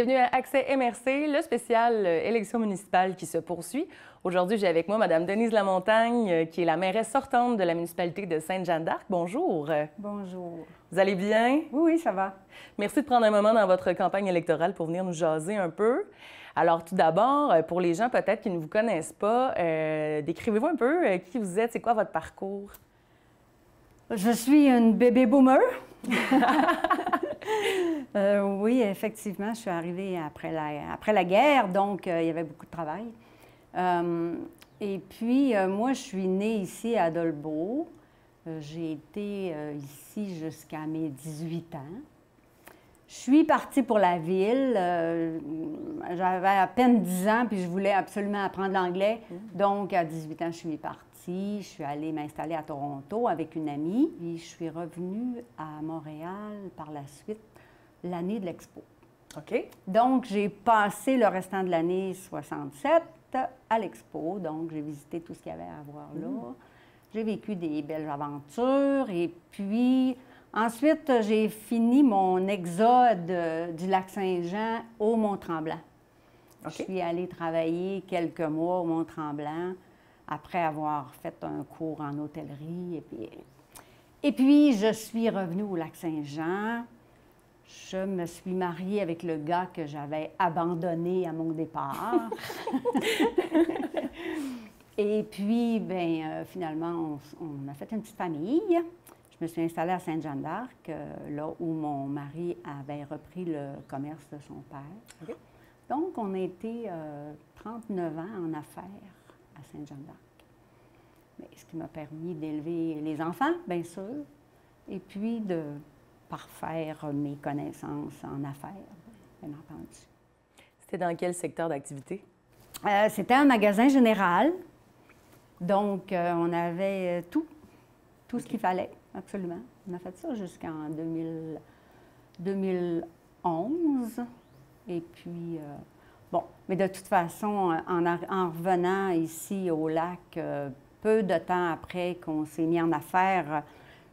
Bienvenue à Accès MRC, le spécial élection municipale qui se poursuit. Aujourd'hui, j'ai avec moi Mme Denise Lamontagne, qui est la mairesse sortante de la municipalité de Sainte-Jeanne-d'Arc. Bonjour. Bonjour. Vous allez bien? Oui, ça va. Merci de prendre un moment dans votre campagne électorale pour venir nous jaser un peu. Alors, tout d'abord, pour les gens peut-être qui ne vous connaissent pas, décrivez-vous un peu qui vous êtes, c'est quoi votre parcours? Je suis une bébé boomer. Oui, effectivement, je suis arrivée après la guerre, donc il y avait beaucoup de travail. Et puis, moi, je suis née ici à Dolbeau. J'ai été ici jusqu'à mes 18 ans. Je suis partie pour la ville. J'avais à peine 10 ans, puis je voulais absolument apprendre l'anglais. Donc, à 18 ans, je suis partie. Je suis allée m'installer à Toronto avec une amie. Puis, je suis revenue à Montréal par la suite, l'année de l'Expo. OK. Donc, j'ai passé le restant de l'année 67 à l'Expo. Donc, j'ai visité tout ce qu'il y avait à voir là. J'ai vécu des belles aventures. Et puis, ensuite, j'ai fini mon exode du Lac-Saint-Jean au Mont-Tremblant. OK. Je suis allée travailler quelques mois au Mont-Tremblant après avoir fait un cours en hôtellerie. Et puis je suis revenue au Lac-Saint-Jean. Je me suis mariée avec le gars que j'avais abandonné à mon départ. Et puis, finalement, on a fait une petite famille. Je me suis installée à Sainte-Jeanne-d'Arc, là où mon mari avait repris le commerce de son père. OK. Donc, on a été 39 ans en affaires à Sainte-Jeanne-d'Arc. Ce qui m'a permis d'élever les enfants, bien sûr, et puis de parfaire mes connaissances en affaires, bien entendu. C'était dans quel secteur d'activité? C'était un magasin général. Donc, on avait tout ce qu'il fallait, absolument. On a fait ça jusqu'en 2011. Et puis, mais de toute façon, en revenant ici au lac, peu de temps après qu'on s'est mis en affaires,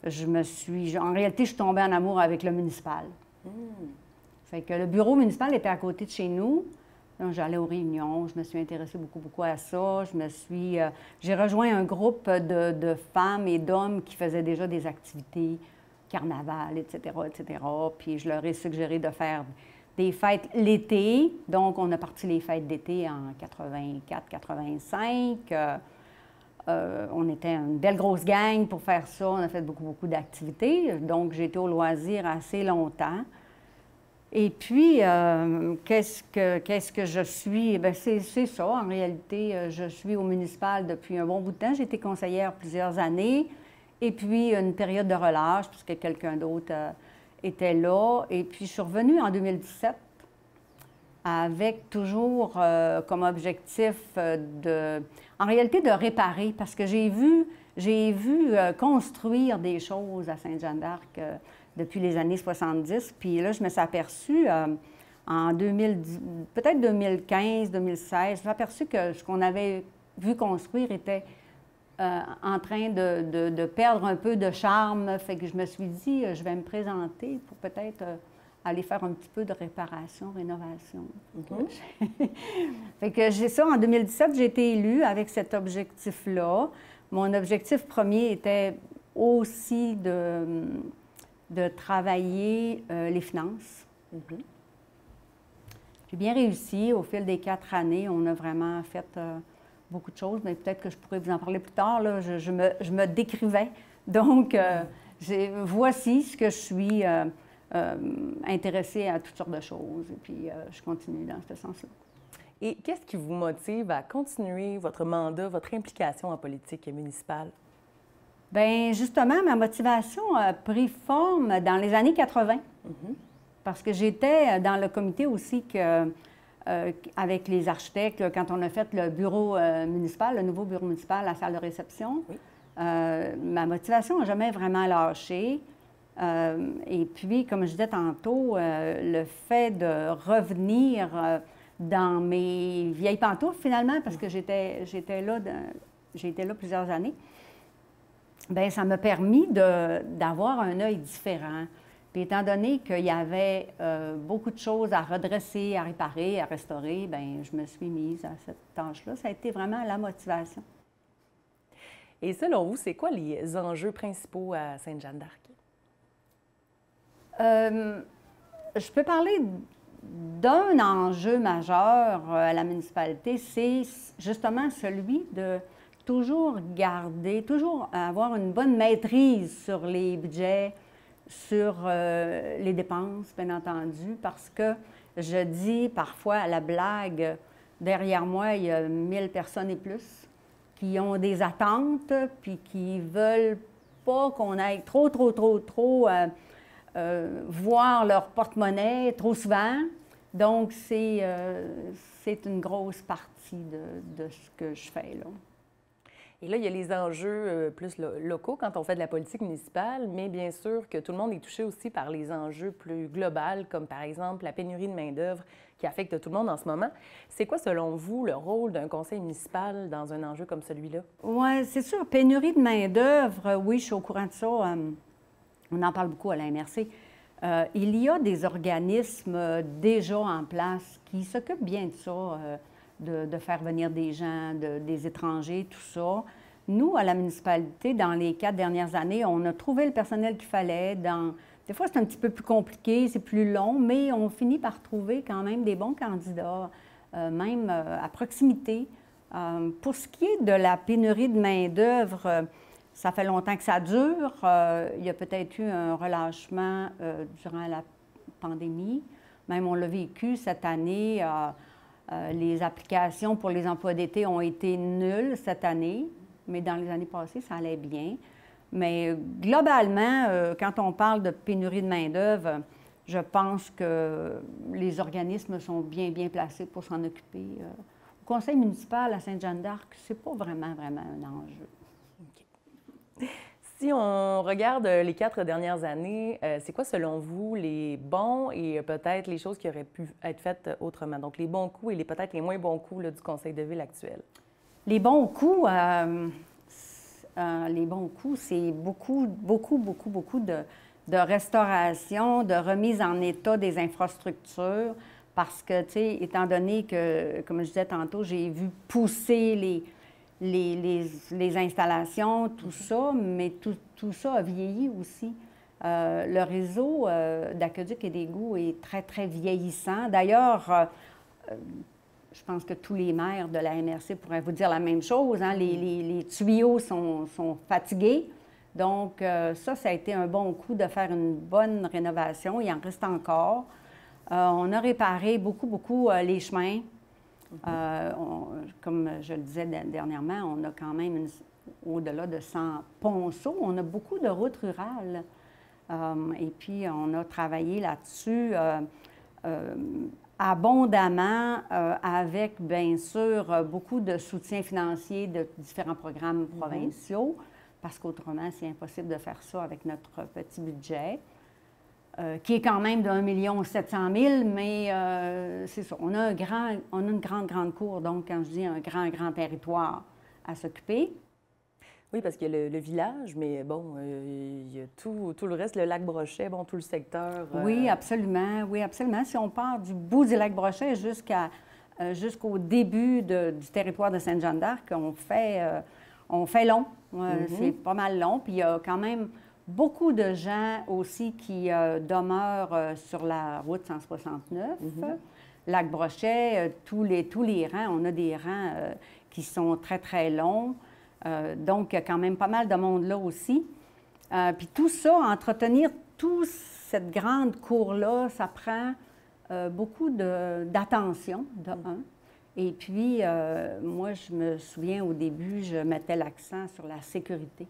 en réalité, je suis tombée en amour avec le municipal. Fait que le bureau municipal était à côté de chez nous. Donc, j'allais aux réunions, je me suis intéressée beaucoup à ça. J'ai rejoint un groupe de femmes et d'hommes qui faisaient déjà des activités, carnaval, etc., etc. Puis je leur ai suggéré de faire des fêtes l'été. Donc, on a parti les fêtes d'été en 84-85. On était une belle grosse gang pour faire ça. On a fait beaucoup d'activités. Donc, j'ai été au loisir assez longtemps. Et puis, qu'est-ce que je suis? Bien, c'est ça, en réalité. Je suis au municipal depuis un bon bout de temps. J'ai été conseillère plusieurs années. Et puis, une période de relâche, puisque quelqu'un d'autre était là. Et puis, je suis revenue en 2017 avec toujours comme objectif en réalité, de réparer, parce que j'ai vu construire des choses à Sainte-Jeanne-d'Arc depuis les années 70. Puis là, je me suis aperçue en peut-être 2015, 2016, je me suis aperçue que ce qu'on avait vu construire était en train de perdre un peu de charme. Fait que je me suis dit, je vais me présenter pour peut-être aller faire un petit peu de réparation, rénovation. Fait que j'ai ça, en 2017, j'ai été élue avec cet objectif-là. Mon objectif premier était aussi de travailler les finances. J'ai bien réussi. Au fil des 4 années, on a vraiment fait beaucoup de choses, mais peut-être que je pourrais vous en parler plus tard. Là. Je me décrivais. Donc, voici ce que je suis intéressée à toutes sortes de choses. Et puis, je continue dans ce sens-là. Et qu'est-ce qui vous motive à continuer votre mandat, votre implication en politique municipale? Bien, justement, ma motivation a pris forme dans les années 80. Parce que j'étais dans le comité aussi avec les architectes, quand on a fait le bureau municipal, le nouveau bureau municipal, la salle de réception. Ma motivation n'a jamais vraiment lâché. Et puis, comme je disais tantôt, le fait de revenir dans mes vieilles pantoufles, finalement, parce que j'ai été là plusieurs années, bien, ça m'a permis d'avoir un œil différent. Puis étant donné qu'il y avait beaucoup de choses à redresser, à réparer, à restaurer, bien, je me suis mise à cette tâche-là. Ça a été vraiment la motivation. Et selon vous, c'est quoi les enjeux principaux à Sainte-Jeanne d'Arc? Je peux parler d'un enjeu majeur à la municipalité, c'est justement celui de toujours garder, toujours avoir une bonne maîtrise sur les budgets, sur les dépenses, bien entendu, parce que je dis parfois à la blague, derrière moi, il y a 1000 personnes et plus qui ont des attentes, puis qui veulent pas qu'on aille trop voir leur porte-monnaie trop souvent. Donc, c'est une grosse partie de ce que je fais, là. Et là, il y a les enjeux plus locaux quand on fait de la politique municipale, mais bien sûr que tout le monde est touché aussi par les enjeux plus globaux, comme par exemple la pénurie de main-d'œuvre qui affecte tout le monde en ce moment. C'est quoi, selon vous, le rôle d'un conseil municipal dans un enjeu comme celui-là? Oui, c'est sûr. Pénurie de main-d'œuvre, oui, je suis au courant de ça. On en parle beaucoup à la MRC. Il y a des organismes déjà en place qui s'occupent bien de ça, de faire venir des gens, des étrangers, tout ça. Nous, à la municipalité, dans les 4 dernières années, on a trouvé le personnel qu'il fallait. Des fois, c'est un petit peu plus compliqué, c'est plus long, mais on finit par trouver quand même des bons candidats, même à proximité. Pour ce qui est de la pénurie de main-d'œuvre, ça fait longtemps que ça dure. Il y a peut-être eu un relâchement durant la pandémie. Même on l'a vécu cette année. Les applications pour les emplois d'été ont été nulles cette année, mais dans les années passées, ça allait bien. Mais globalement, quand on parle de pénurie de main-d'œuvre, je pense que les organismes sont bien placés pour s'en occuper. Au conseil municipal à Sainte-Jeanne d'Arc, c'est pas vraiment un enjeu. Okay. Si on regarde les 4 dernières années, c'est quoi, selon vous, les bons et peut-être les choses qui auraient pu être faites autrement? Donc, les bons coups et peut-être les moins bons coups là, du conseil de ville actuel. Les bons coups, c'est beaucoup de restauration, de remise en état des infrastructures, parce que, tu sais, étant donné que, comme je disais tantôt, j'ai vu pousser les installations, tout ça, mais tout ça a vieilli aussi. Le réseau d'aqueduc et d'égouts est très vieillissant. D'ailleurs, je pense que tous les maires de la MRC pourraient vous dire la même chose, hein? Les tuyaux sont fatigués. Donc, ça a été un bon coup de faire une bonne rénovation. Il en reste encore. On a réparé beaucoup les chemins. Comme je le disais dernièrement, on a quand même au-delà de 100 ponceaux. On a beaucoup de routes rurales. Et puis, on a travaillé là-dessus abondamment avec, bien sûr, beaucoup de soutien financier de différents programmes provinciaux, parce qu'autrement, c'est impossible de faire ça avec notre petit budget. Qui est quand même de 1 700 000 mais c'est ça. On a une grande cour, donc quand je dis un grand territoire à s'occuper. Oui, parce qu'il y a le village, mais bon, il y a tout le reste, le lac Brochet, bon, tout le secteur. Oui, absolument. Si on part du bout du lac Brochet jusqu'au début du territoire de Sainte-Jeanne d'Arc, on fait long. C'est pas mal long, puis il y a quand même beaucoup de gens aussi qui demeurent sur la route 169. Lac Brochet, tous les rangs, on a des rangs qui sont très longs. Donc, il y a quand même pas mal de monde là aussi. Puis tout ça, entretenir toute cette grande cour-là, ça prend beaucoup d'attention, de un. Et puis, moi, je me souviens au début, je mettais l'accent sur la sécurité,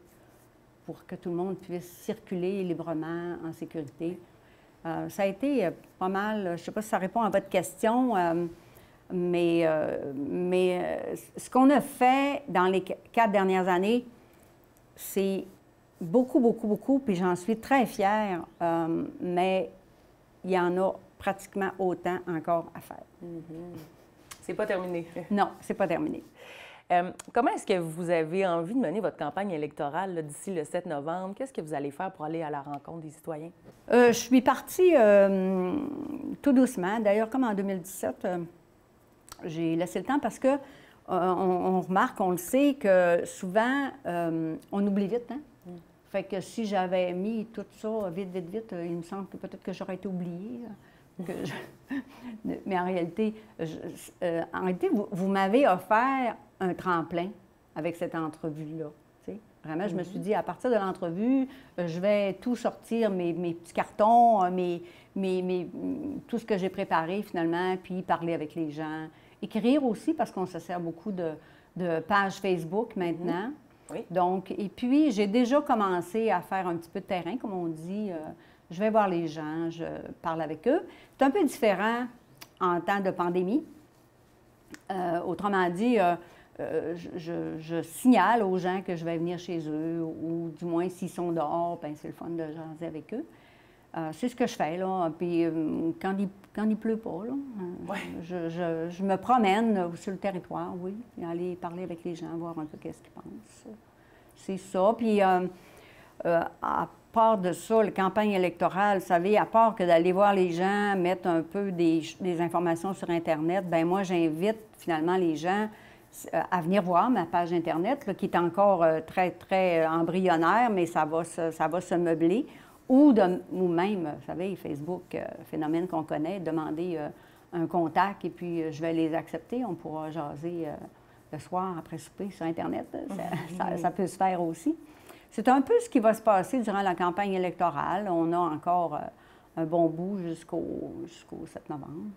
pour que tout le monde puisse circuler librement en sécurité. Ça a été pas mal, je ne sais pas si ça répond à votre question, mais ce qu'on a fait dans les 4 dernières années, c'est beaucoup, puis j'en suis très fière, mais il y en a pratiquement autant encore à faire. C'est pas terminé. Non, c'est pas terminé. Comment est-ce que vous avez envie de mener votre campagne électorale là, d'ici le 7 novembre? Qu'est-ce que vous allez faire pour aller à la rencontre des citoyens? Je suis partie tout doucement. D'ailleurs, comme en 2017, j'ai laissé le temps parce que on remarque, on le sait, que souvent, on oublie vite, hein? Fait que si j'avais mis tout ça vite, il me semble que peut-être que j'aurais été oubliée. Mais en réalité, vous m'avez offert un tremplin avec cette entrevue-là. Vraiment, je me suis dit, à partir de l'entrevue, je vais tout sortir, mes petits cartons, tout ce que j'ai préparé finalement, puis parler avec les gens. Écrire aussi, parce qu'on se sert beaucoup de pages Facebook maintenant. Oui. Donc, et puis, j'ai déjà commencé à faire un petit peu de terrain, comme on dit. Je vais voir les gens, je parle avec eux. C'est un peu différent en temps de pandémie. Autrement dit, je signale aux gens que je vais venir chez eux, ou du moins, s'ils sont dehors, bien, c'est le fun de jaser avec eux. C'est ce que je fais, là. Puis, quand il pleut pas, là, ouais. je me promène sur le territoire, oui, puis aller parler avec les gens, voir un peu qu'est-ce qu'ils pensent. C'est ça. Puis, à part de ça, la campagne électorale, vous savez, à part que d'aller voir les gens, mettre un peu des informations sur Internet, bien, moi, j'invite finalement les gens à venir voir ma page Internet, là, qui est encore très, très embryonnaire, mais ça va se meubler. Ou même, vous savez, Facebook, phénomène qu'on connaît, demander un contact et puis je vais les accepter. On pourra jaser le soir après souper sur Internet. Ça peut se faire aussi. C'est un peu ce qui va se passer durant la campagne électorale. On a encore un bon bout jusqu'au 7 novembre.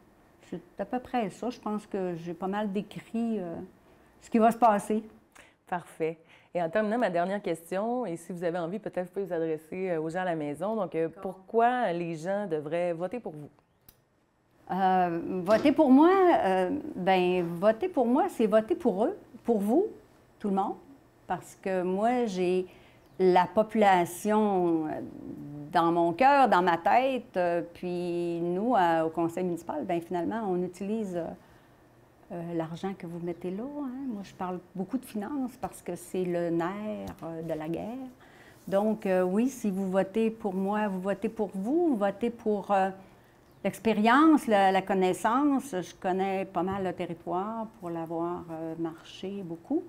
C'est à peu près ça. Je pense que j'ai pas mal décrit ce qui va se passer. Parfait. Et en terminant, ma dernière question, et si vous avez envie, peut-être vous pouvez vous adresser aux gens à la maison. Donc, pourquoi les gens devraient voter pour vous? Voter pour moi, voter pour moi, c'est voter pour eux, pour vous, tout le monde. Parce que moi, j'ai la population dans mon cœur, dans ma tête. Puis nous, au conseil municipal, bien finalement, on utilise l'argent que vous mettez là. Hein. Moi, je parle beaucoup de finances parce que c'est le nerf de la guerre. Donc, oui, si vous votez pour moi, vous votez pour vous votez pour l'expérience, la connaissance. Je connais pas mal le territoire pour l'avoir marché beaucoup.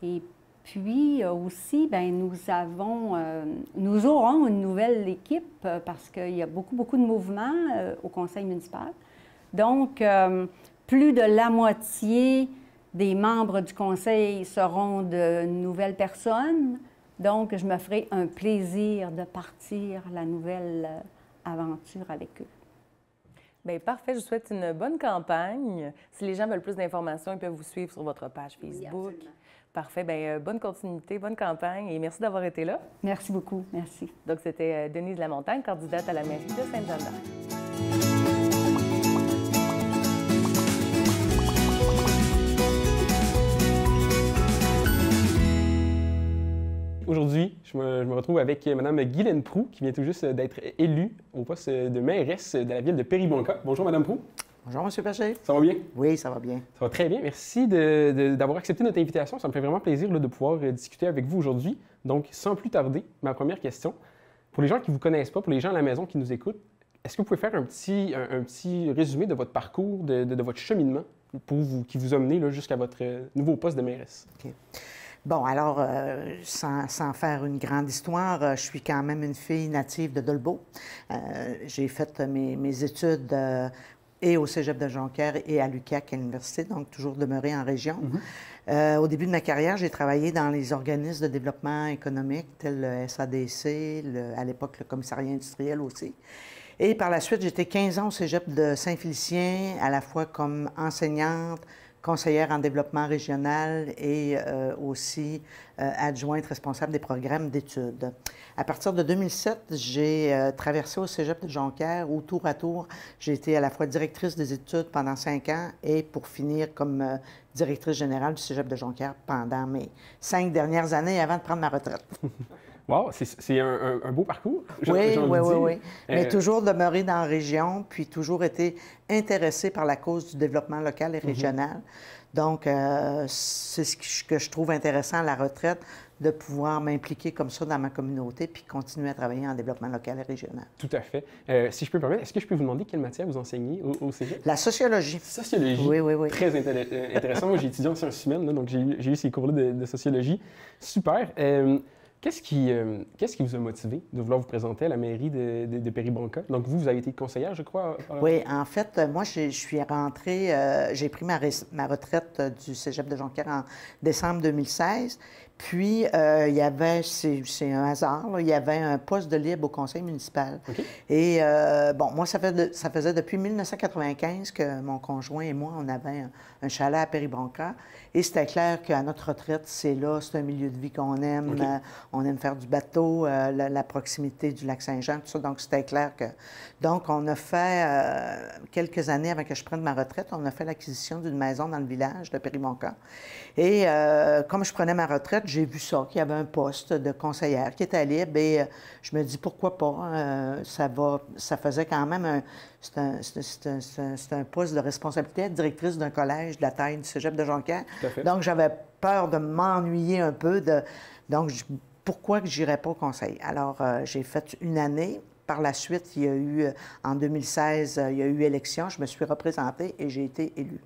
Et puis aussi, bien, nous aurons une nouvelle équipe parce qu'il y a beaucoup de mouvements au conseil municipal. Donc, plus de la moitié des membres du conseil seront de nouvelles personnes. Donc, je me ferai un plaisir de partir la nouvelle aventure avec eux. Bien, parfait. Je vous souhaite une bonne campagne. Si les gens veulent plus d'informations, ils peuvent vous suivre sur votre page Facebook. Oui, parfait. Bien, bonne continuité, bonne campagne et merci d'avoir été là. Merci beaucoup. Merci. Donc, c'était Denise Lamontagne, candidate à la mairie de Sainte-Jeanne-d'Arc. Aujourd'hui, je me retrouve avec Mme Guylaine Proulx, qui vient tout juste d'être élue au poste de mairesse de la ville de Péribonka. Bonjour, Mme Proulx. Bonjour, M. Paget. Ça va bien? Oui, ça va bien. Ça va très bien. Merci d'avoir accepté notre invitation. Ça me fait vraiment plaisir de pouvoir discuter avec vous aujourd'hui. Donc, sans plus tarder, ma première question. Pour les gens qui ne vous connaissent pas, pour les gens à la maison qui nous écoutent, est-ce que vous pouvez faire un petit résumé de votre parcours, de votre cheminement qui vous a mené jusqu'à votre nouveau poste de mairesse? OK. Bon, alors, sans faire une grande histoire, je suis quand même une fille native de Dolbeau. J'ai fait mes études et au Cégep de Jonquière et à l'UQAC à l'université, donc toujours demeurée en région. Au début de ma carrière, j'ai travaillé dans les organismes de développement économique, tels le SADC, à l'époque le commissariat industriel aussi. Et par la suite, j'étais 15 ans au Cégep de Saint-Félicien, à la fois comme enseignante, conseillère en développement régional et aussi adjointe responsable des programmes d'études. À partir de 2007, j'ai traversé au Cégep de Jonquière où, tour à tour, j'ai été à la fois directrice des études pendant 5 ans et pour finir comme directrice générale du Cégep de Jonquière pendant mes 5 dernières années avant de prendre ma retraite. Wow, c'est un beau parcours. Oui. Mais toujours demeuré dans la région, puis toujours été intéressée par la cause du développement local et régional. Donc, c'est que je trouve intéressant à la retraite, de pouvoir m'impliquer comme ça dans ma communauté puis continuer à travailler en développement local et régional. Tout à fait. Si je peux me permettre, est-ce que je peux vous demander quelle matière vous enseignez au cégep? La sociologie. Sociologie. Oui, oui, oui. Très intéressant. Moi, j'ai étudié en sciences humaines, là, donc j'ai eu ces cours-là de sociologie. Super. Qu'est-ce qui vous a motivé de vouloir vous présenter à la mairie de Péribonka? Donc, vous avez été conseillère, je crois? Oui, en fait, moi, je suis rentrée, j'ai pris ma retraite du cégep de Jonquière en décembre 2016. Puis, il y avait, c'est un hasard, là, il y avait un poste de libre au conseil municipal. Okay. Et, bon, moi, ça faisait depuis 1995 que mon conjoint et moi, on avait un chalet à Péribonka. Et c'était clair qu'à notre retraite, c'est là, c'est un milieu de vie qu'on aime. Okay. On aime faire du bateau, la proximité du lac Saint-Jean, tout ça. Donc, c'était clair que... Donc, on a fait, quelques années avant que je prenne ma retraite, on a fait l'acquisition d'une maison dans le village de Péribonka. Et comme je prenais ma retraite, j'ai vu ça, qu'il y avait un poste de conseillère qui était libre et je me dis pourquoi pas. Ça faisait quand même c'est un poste de responsabilité, être directrice d'un collège de la taille du cégep de Jonquière. Donc, j'avais peur de m'ennuyer un peu. Donc, pourquoi que je n'irais pas au conseil? Alors, j'ai fait une année. Par la suite, il y a eu, en 2016, il y a eu élection. Je me suis représentée et j'ai été élue.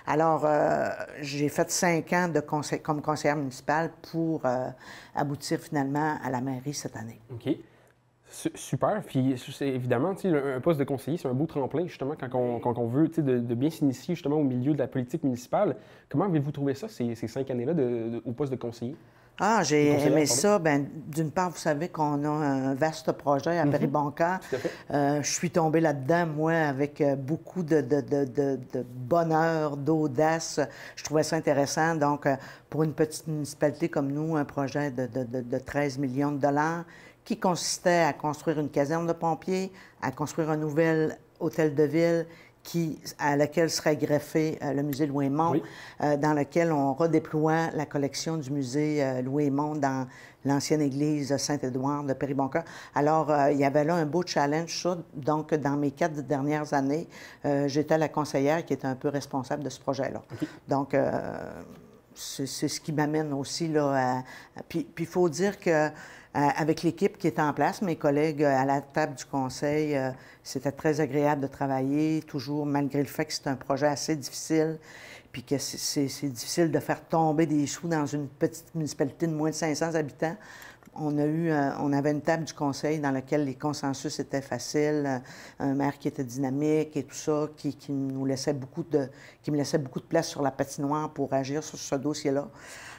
Alors, j'ai fait 5 ans comme conseillère municipale pour aboutir finalement à la mairie cette année. OK. Super. Puis, évidemment, un poste de conseiller, c'est un beau tremplin, justement, quand on veut de bien s'initier, justement, au milieu de la politique municipale. Comment avez-vous trouvé ça, ces 5 années-là, au poste de conseiller? Ah, j'ai aimé ça. Bien, d'une part, vous savez qu'on a un vaste projet à Péribonka. Je suis tombée là-dedans, moi, avec beaucoup de bonheur, d'audace. Je trouvais ça intéressant. Donc, pour une petite municipalité comme nous, un projet de 13 millions de dollars qui consistait à construire une caserne de pompiers, à construire un nouvel hôtel de ville, à laquelle serait greffé le musée Louis-Aymon, oui. Dans lequel on redéploie la collection du musée Louis-Aymon dans l'ancienne église Saint-Édouard de Péribonka. Alors, il y avait là un beau challenge, ça. Donc, dans mes 4 dernières années, j'étais la conseillère qui était un peu responsable de ce projet-là. Okay. Donc, c'est ce qui m'amène aussi, là, Puis, il faut dire que avec l'équipe qui était en place, mes collègues à la table du conseil, c'était très agréable de travailler, toujours malgré le fait que c'est un projet assez difficile, puis que c'est difficile de faire tomber des sous dans une petite municipalité de moins de 500 habitants. On avait une table du conseil dans laquelle les consensus étaient faciles, un maire qui était dynamique et tout ça, qui me laissait beaucoup de place sur la patinoire pour agir sur ce dossier-là.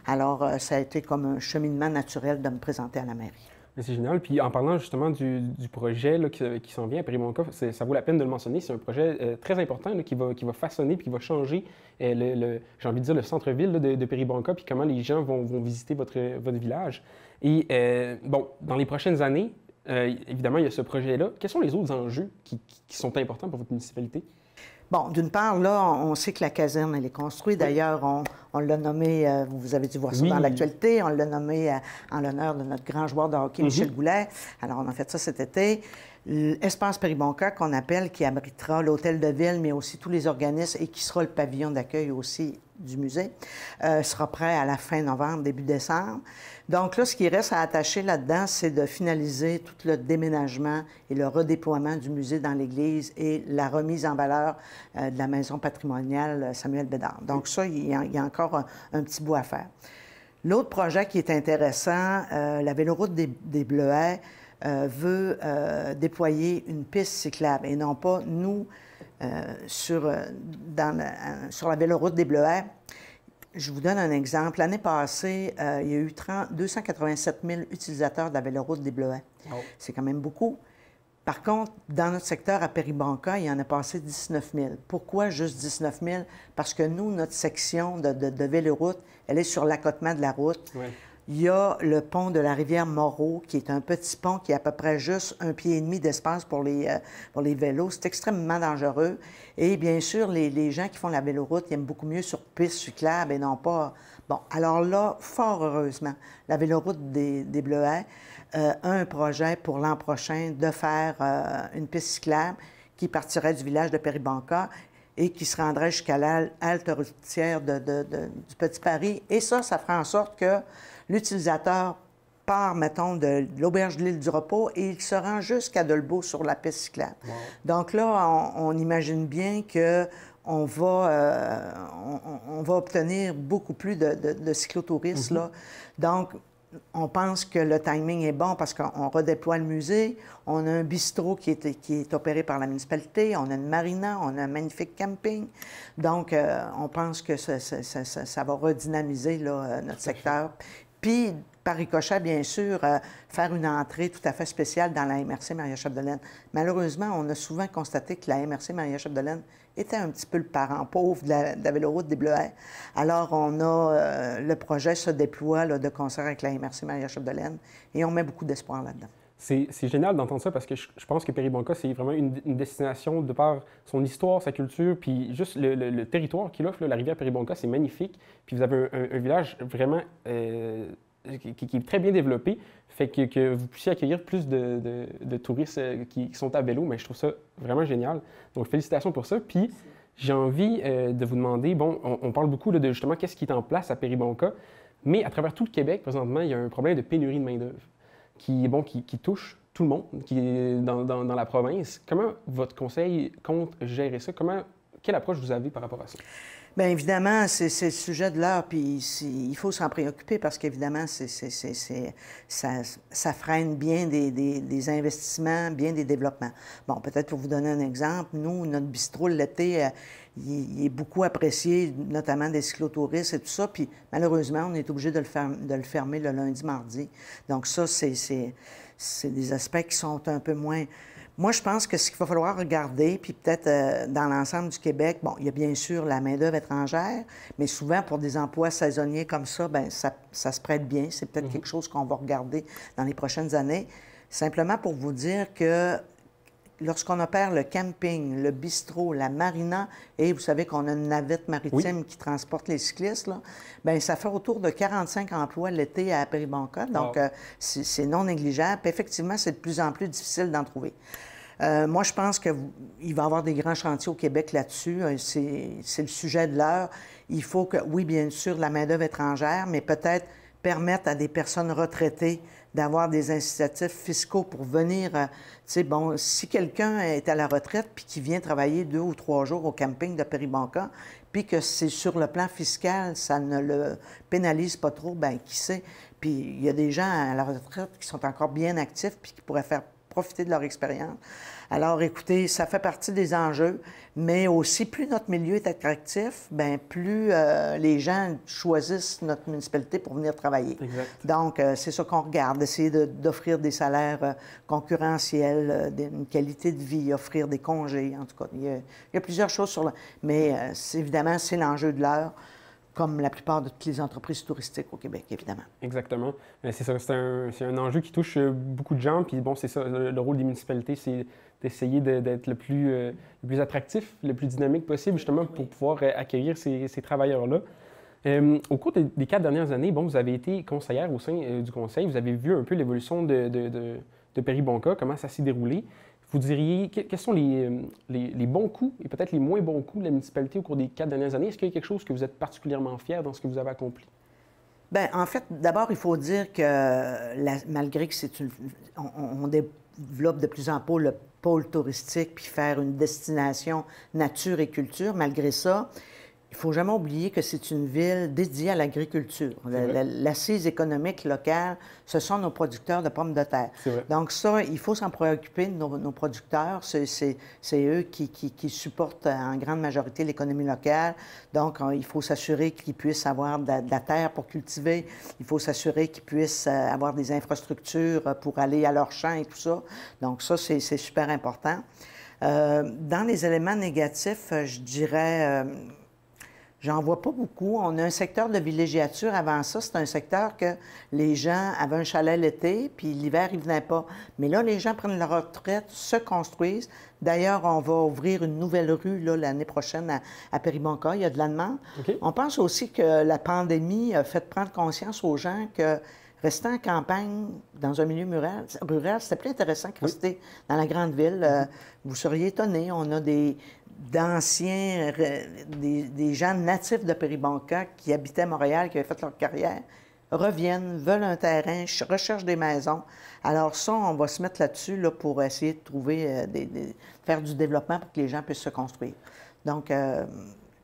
Alors, ça a été comme un cheminement naturel de me présenter à la mairie. C'est génial. Puis en parlant justement du projet là, qui s'en vient à Péribonka, ça vaut la peine de le mentionner. C'est un projet très important là, qui va façonner puis qui va changer, j'ai envie de dire, le centre-ville de Péribonka puis comment les gens vont visiter votre village. Et bon, dans les prochaines années, évidemment, il y a ce projet-là. Quels sont les autres enjeux qui sont importants pour votre municipalité? Bon, d'une part, là, on sait que la caserne, elle est construite. D'ailleurs, on l'a nommé, vous avez dû voir ça dans l'actualité, on l'a nommé en l'honneur de notre grand joueur de hockey, Michel Goulet. Alors, on a fait ça cet été. L'espace Péribonka, qu'on appelle, qui abritera l'hôtel de ville, mais aussi tous les organismes et qui sera le pavillon d'accueil aussi du musée, sera prêt à la fin novembre, début décembre. Donc là, ce qui reste à attacher là-dedans, c'est de finaliser tout le déménagement et le redéploiement du musée dans l'église et la remise en valeur de la maison patrimoniale Samuel Bédard. Donc ça, il y a encore un petit bout à faire. L'autre projet qui est intéressant, la véloroute des Bleuets, veut déployer une piste cyclable et non pas nous sur la véloroute des Bleuets. Je vous donne un exemple. L'année passée, il y a eu 287 000 utilisateurs de la véloroute des Bleuets. Oh. C'est quand même beaucoup. Par contre, dans notre secteur à Péribonka, il y en a passé 19 000. Pourquoi juste 19 000? Parce que nous, notre section de véloroute, elle est sur l'accotement de la route. Ouais. Il y a le pont de la rivière Moreau, qui est un petit pont qui a à peu près juste 1,5 pied d'espace pour les vélos. C'est extrêmement dangereux. Et bien sûr, les gens qui font la véloroute, ils aiment beaucoup mieux sur piste cyclable et non pas... Bon, alors là, fort heureusement, la véloroute des Bleuets a un projet pour l'an prochain de faire une piste cyclable qui partirait du village de Péribonka et qui se rendrait jusqu'à la halte routière du Petit Paris. Et ça fera en sorte que l'utilisateur part, mettons, de l'auberge de l'île du Repos et il se rend jusqu'à Dolbeau sur la piste cyclable. Wow. Donc là, on imagine bien que on va obtenir beaucoup plus de cyclotouristes. Là. Donc, on pense que le timing est bon parce qu'on redéploie le musée. On a un bistrot qui est opéré par la municipalité. On a une marina. On a un magnifique camping. Donc, on pense que ça va redynamiser là, notre secteur. Puis, par ricochet, bien sûr, faire une entrée tout à fait spéciale dans la MRC Maria-Chapdelaine. Malheureusement, on a souvent constaté que la MRC Maria-Chapdelaine était un petit peu le parent pauvre de la véloroute des Bleuets. Alors, on a le projet se déploie là, de concert avec la MRC Maria-Chapdelaine et on met beaucoup d'espoir là-dedans. C'est génial d'entendre ça parce que je pense que Péribonka, c'est vraiment une destination de par son histoire, sa culture, puis juste le territoire qu'il offre, là, la rivière Péribonka, c'est magnifique. Puis vous avez un village vraiment qui est très bien développé, fait que vous puissiez accueillir plus de touristes qui sont à vélo, mais je trouve ça vraiment génial. Donc, félicitations pour ça. Puis, j'ai envie de vous demander, bon, on parle beaucoup là, de justement qu'est-ce qui est en place à Péribonka, mais à travers tout le Québec, présentement, il y a un problème de pénurie de main-d'œuvre qui touche tout le monde qui est dans la province. Comment votre conseil compte gérer ça? Quelle approche vous avez par rapport à ça? Bien, évidemment, c'est le sujet de l'heure, puis il faut s'en préoccuper parce qu'évidemment, ça freine bien des investissements, bien des développements. Bon, peut-être pour vous donner un exemple, nous, notre bistrot l'été, il est beaucoup apprécié, notamment des cyclotouristes et tout ça, puis malheureusement, on est obligé de le fermer le lundi, mardi. Donc ça, c'est des aspects qui sont un peu moins... Moi, je pense que ce qu'il va falloir regarder, puis peut-être dans l'ensemble du Québec, bon, il y a bien sûr la main-d'œuvre étrangère, mais souvent pour des emplois saisonniers comme ça, bien, ça se prête bien. C'est peut-être quelque chose qu'on va regarder dans les prochaines années. Simplement pour vous dire que lorsqu'on opère le camping, le bistrot, la marina, et vous savez qu'on a une navette maritime qui transporte les cyclistes, là, bien, ça fait autour de 45 emplois l'été à Péribonka. Donc, c'est non négligeable. Puis, effectivement, c'est de plus en plus difficile d'en trouver. Moi, je pense qu'il va y avoir des grands chantiers au Québec là-dessus. C'est le sujet de l'heure. Il faut que, oui, bien sûr, la main-d'œuvre étrangère, mais peut-être permettre à des personnes retraitées d'avoir des incitatifs fiscaux pour venir... tu sais, bon, si quelqu'un est à la retraite puis qui vient travailler 2 ou 3 jours au camping de Péribonka, puis que c'est sur le plan fiscal, ça ne le pénalise pas trop, bien, qui sait? Puis il y a des gens à la retraite qui sont encore bien actifs puis qui pourraient faire profiter de leur expérience. Alors, écoutez, ça fait partie des enjeux, mais aussi, plus notre milieu est attractif, bien, plus les gens choisissent notre municipalité pour venir travailler. Exact. Donc, c'est ça qu'on regarde, essayer d'offrir des salaires concurrentiels, une qualité de vie, offrir des congés, en tout cas. Il y a plusieurs choses sur le... Mais évidemment, c'est l'enjeu de l'heure, comme la plupart de toutes les entreprises touristiques au Québec, évidemment. Exactement. C'est ça, c'est un enjeu qui touche beaucoup de gens. Puis bon, c'est ça, le rôle des municipalités, c'est d'essayer d'être le plus attractif, le plus dynamique possible, justement, pour pouvoir accueillir ces travailleurs-là. Au cours des 4 dernières années, bon, vous avez été conseillère au sein du conseil. Vous avez vu un peu l'évolution de Péribonka, comment ça s'est déroulé. Vous diriez, quels sont les bons coups et peut-être les moins bons coups de la municipalité au cours des 4 dernières années? Est-ce qu'il y a quelque chose que vous êtes particulièrement fier dans ce que vous avez accompli? Bien, en fait, d'abord, il faut dire que malgré que on développe de plus en plus le pôle touristique puis faire une destination nature et culture, malgré ça, il ne faut jamais oublier que c'est une ville dédiée à l'agriculture. L'assise économique locale, ce sont nos producteurs de pommes de terre. Donc ça, il faut s'en préoccuper de nos producteurs. C'est eux qui supportent en grande majorité l'économie locale. Donc, il faut s'assurer qu'ils puissent avoir de la terre pour cultiver. Il faut s'assurer qu'ils puissent avoir des infrastructures pour aller à leurs champs et tout ça. Donc ça, c'est super important. Dans les éléments négatifs, je dirais... J'en vois pas beaucoup. On a un secteur de villégiature. Avant ça, c'était un secteur que les gens avaient un chalet l'été, puis l'hiver, ils ne venaient pas. Mais là, les gens prennent leur retraite, se construisent. D'ailleurs, on va ouvrir une nouvelle rue l'année prochaine à Péribonka. Il y a de la demande. Okay. On pense aussi que la pandémie a fait prendre conscience aux gens que rester en campagne, dans un milieu rural, c'était plus intéressant que rester dans la grande ville. Vous seriez étonnés. On a d'anciens, des gens natifs de Péribonka qui habitaient Montréal, qui avaient fait leur carrière, reviennent, veulent un terrain, recherchent des maisons. Alors ça, on va se mettre là-dessus là, pour essayer de trouver, faire du développement pour que les gens puissent se construire. Donc,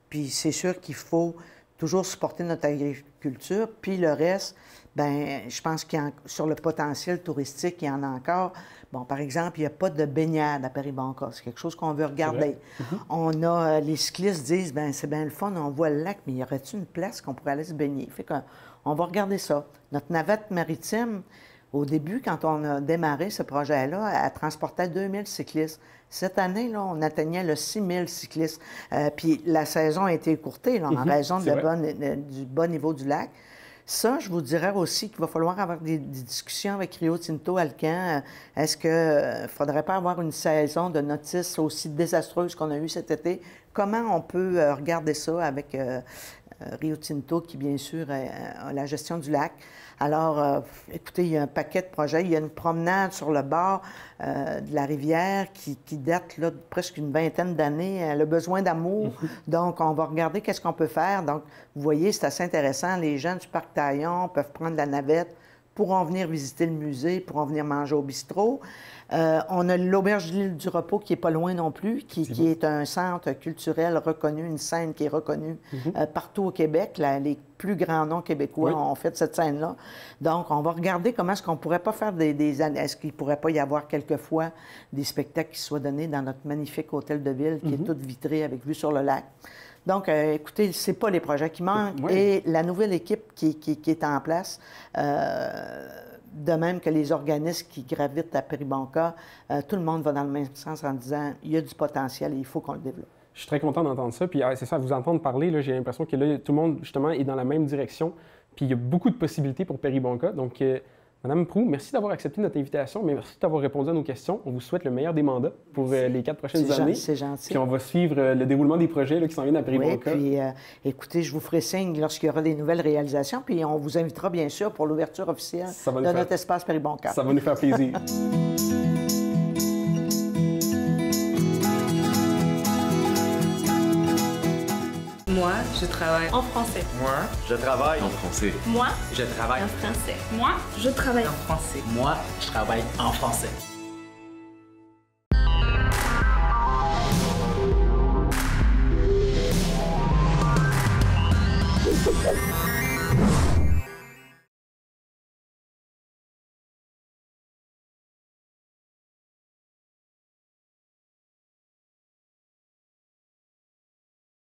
puis c'est sûr qu'il faut toujours supporter notre agriculture, puis le reste, bien, je pense qu'il y a, sur le potentiel touristique, il y en a encore. Bon, par exemple, il n'y a pas de baignade à Péribonka. C'est quelque chose qu'on veut regarder. On a, les cyclistes disent, bien, c'est bien le fun, on voit le lac, mais y aurait-il une place qu'on pourrait aller se baigner? Fait qu'on va regarder ça. Notre navette maritime, au début, quand on a démarré ce projet-là, elle transportait 2000 cyclistes. Cette année, là, on atteignait le 6000 cyclistes. Puis la saison a été écourtée là, en raison du bas niveau du lac. Ça, je vous dirais aussi qu'il va falloir avoir des discussions avec Rio Tinto, Alcan. Est-ce qu'il ne faudrait pas avoir une saison de notice aussi désastreuse qu'on a eue cet été? Comment on peut regarder ça avec Rio Tinto, qui, bien sûr, a la gestion du lac? Alors, écoutez, il y a un paquet de projets. Il y a une promenade sur le bord de la rivière qui date là, de presque une vingtaine d'années. Elle a besoin d'amour. Donc, on va regarder qu'est-ce qu'on peut faire. Donc, vous voyez, c'est assez intéressant. Les gens du Parc Taillon peuvent prendre la navette, pourront venir visiter le musée, pourront venir manger au bistrot. On a l'Auberge de l'Île du Repos qui n'est pas loin non plus, qui est un centre culturel reconnu, une scène qui est reconnue partout au Québec. Les plus grands noms québécois ont fait cette scène-là. Donc, on va regarder comment est-ce qu'on ne pourrait pas faire est-ce qu'il ne pourrait pas y avoir quelquefois des spectacles qui soient donnés dans notre magnifique hôtel de ville qui est tout vitré avec vue sur le lac. Donc, écoutez, ce n'est pas les projets qui manquent. Et la nouvelle équipe qui est en place, de même que les organismes qui gravitent à Péribonka, tout le monde va dans le même sens en disant il y a du potentiel et il faut qu'on le développe. Je suis très content d'entendre ça. Puis c'est ça, à vous entendre parler, là, j'ai l'impression que là, tout le monde, justement, est dans la même direction. Puis il y a beaucoup de possibilités pour Péribonka. Donc, Madame Proulx, merci d'avoir accepté notre invitation, mais merci d'avoir répondu à nos questions. On vous souhaite le meilleur des mandats pour les 4 prochaines années. C'est gentil. Puis on va suivre le déroulement des projets là, qui s'en viennent à Péribonka. Oui, puis écoutez, je vous ferai signe lorsqu'il y aura des nouvelles réalisations, puis on vous invitera bien sûr pour l'ouverture officielle de notre espace Péribonka. Ça va nous faire plaisir. Moi, je travaille en français. Moi, je travaille en français. Moi, je travaille en français. Moi, je travaille en français. Moi, je travaille en français.